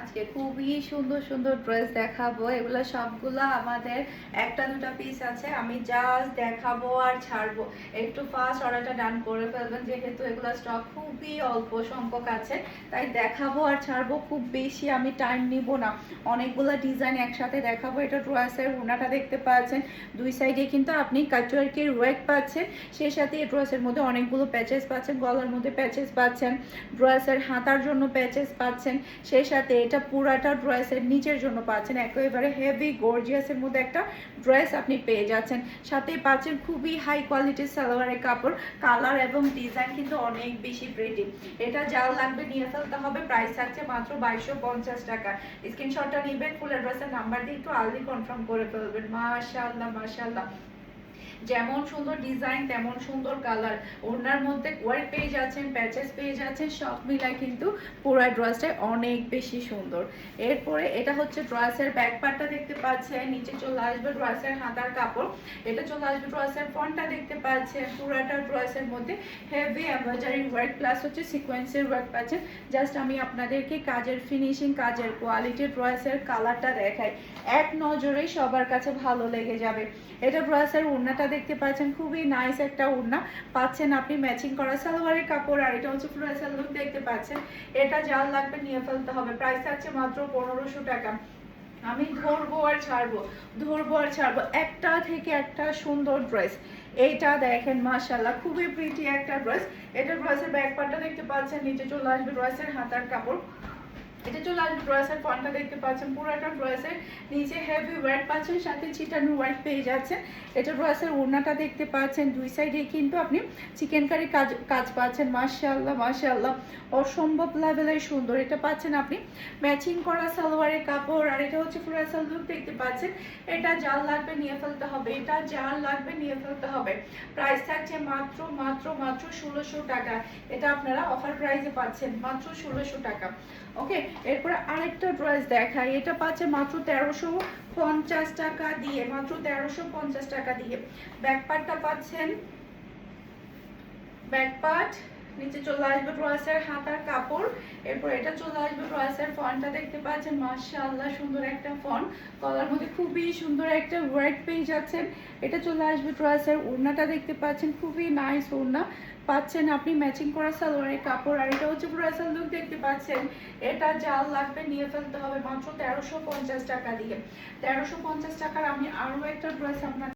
আজকে খুবই সুন্দর সুন্দর ড্রেস দেখাবো। এগুলো সবগুলো আমাদের একটা দুটা পিস আছে, আমি জাস্ট দেখাবো আর ছাড়বো। একটু ফাস্ট অর্ডারটা ডান করে ফেলবেন, যেহেতু এগুলো স্টক খুবই অল্প সংখ্যক আছে, তাই দেখাবো আর ছাড়বো। খুব বেশি আমি টাইম নিব না, অনেকগুলো ডিজাইন একসাথে দেখাবো। এটা ড্রেসের ওড়নাটা দেখতে পাচ্ছেন, দুই সাইডে কিন্তু আপনি কাটওয়ার্কের ওয়ার্ক পাচ্ছেন, সেই সাথে এই ড্রেসের মধ্যে অনেকগুলো প্যাচেস পাচ্ছেন, গলার মধ্যে প্যাচেস পাচ্ছেন, ড্রেসের হাতার জন্য প্যাচেস পাচ্ছেন, সেই সাথে এটা পুরাটা ড্রেসের নিচের জন্য পাচ্ছেন একেবারে হেভি গর্জিয়াসের মধ্যে একটা ড্রেস আপনি পেয়ে যাচ্ছেন। সাথে পাচ্ছেন খুবই হাই কোয়ালিটির সালোয়ারের কাপড়, কালার এবং ডিজাইন কিন্তু অনেক বেশি প্রিটি। এটা যা লাগবে নিয়ে ফেলতে হবে। প্রাইস থাকছে মাত্র 2250 টাকা। স্ক্রিনশটটা নেবেন, ফুল অ্যাড্রেসের নাম্বার দিয়ে একটু আর্লি কনফার্ম করে ফেলবেন। মাশাআল্লাহ মাশাআল্লাহ, যেমন সুন্দর ডিজাইন তেমন সুন্দর কালার। ওনার মধ্যে ওয়ার্ক পেয়ে যাচ্ছেন, প্যাচেস পেয়ে যাচ্ছেন, সব মিলাই কিন্তু পুরো ড্রেসটা অনেক বেশি সুন্দর। এরপরে এটা হচ্ছে ড্রেসের ব্যাক পার্টটা দেখতে পাচ্ছেন, নিচে চলে আসবে ড্রেসের হাতার কাপড়, এটা চলে আসবে ড্রেসের ফ্রন্টটা দেখতে পাচ্ছেন। পুরাটা ড্রেসের মধ্যে হেভি এমব্রয়ডারি ওয়ার্ক প্লাস হচ্ছে সিকোয়েন্সের ওয়ার্ক পাচ্ছেন। জাস্ট আমি আপনাদেরকে কাজের ফিনিশিং, কাজের কোয়ালিটি, ড্রেসের কালারটা দেখাই, এক নজরেই সবার কাছে ভালো লেগে যাবে। এটা ড্রেসের ওড়নাটা দেখতে পাচ্ছেন, খুবই নাইস একটা ওড়না পাচ্ছেন আপনি ম্যাচিং করা সালোয়ারের কাপড়, আর এটা হচ্ছে ফ্লোরাল লুক দেখতে পাচ্ছেন। এটা যার লাগবে নিয়ে ফেলতে হবে। প্রাইস থাকছে মাত্র 1500 টাকা। আমি ধরবো আর ছাড়বো, ধরবো আর ছাড়বো, একটা থেকে একটা সুন্দর ড্রেস। এইটা দেখেন মাশাআল্লাহ, খুবই প্রিটি একটা ড্রেস। এটা ড্রেসের ব্যাক পার্টটা দেখতে পাচ্ছেন, নিচে চলে আসবে ড্রেসের হাতার কাপড়, এটা চলে আসবে ড্রেসের ফ্রন্টটা দেখতে পাচ্ছেন। পুরোটা ড্রেসের নিচে হেভি ওয়ার্ক পাচ্ছেন, সাথে চিটানো ওয়ার্ক পেয়ে যাচ্ছেন। এটা ড্রেসের ওড়নাটা দেখতে পাচ্ছেন, দুই সাইডে কিন্তু আপনি চিকেন কারি কাজ কাজ পাচ্ছেন। মাশাআল্লাহ মাশাআল্লাহ, অসম্ভব লেভেলের সুন্দর। এটা পাচ্ছেন আপনি ম্যাচিং করা সালোয়ারের কাপড়, আর এটা হচ্ছে ফ্লোরাল লুক দেখতে পাচ্ছেন। এটা যার লাগবে নিয়ে ফেলতে হবে, এটা যার লাগবে নিয়ে ফেলতে হবে। প্রাইস থাকছে মাত্র মাত্র মাত্র 1600 টাকা। এটা আপনারা অফার প্রাইসে পাচ্ছেন মাত্র 1600 টাকা। ওকে, এরপরে আরেকটা ড্রেস দেখাই, এটা পাচ্ছে মাত্র 1350 টাকা দিয়ে, মাত্র 1350 টাকা দিয়ে। ব্যাক পার্টটা পাচ্ছেন, ব্যাক পার্ট, নিচে চলে আসবে ড্রেসের হাতার কাপড়, এরপর এটা চলে আসবে ড্রেসের ফন্টটা দেখতে পাচ্ছেন। মাশাআল্লাহ, সুন্দর একটা ফন্ট, গলার মধ্যে খুবই সুন্দর একটা ওয়ার্ক পেয়ে যাচ্ছেন। এটা চলে আসবে ড্রেসের ওড়নাটা দেখতে পাচ্ছেন, খুবই নাইস ওড়না পাচ্ছেন আপনি ম্যাচিং করা সালোয়ারের কাপড়, আর এটা হচ্ছে ফ্লোরাল লুক দেখতে পাচ্ছেন। এটা যার লাগবে নিয়ে ফেলতে হবে মাত্র 1350 টাকা দিয়ে। 1350 টাকার আমি আরো একটা ড্রেস আপনার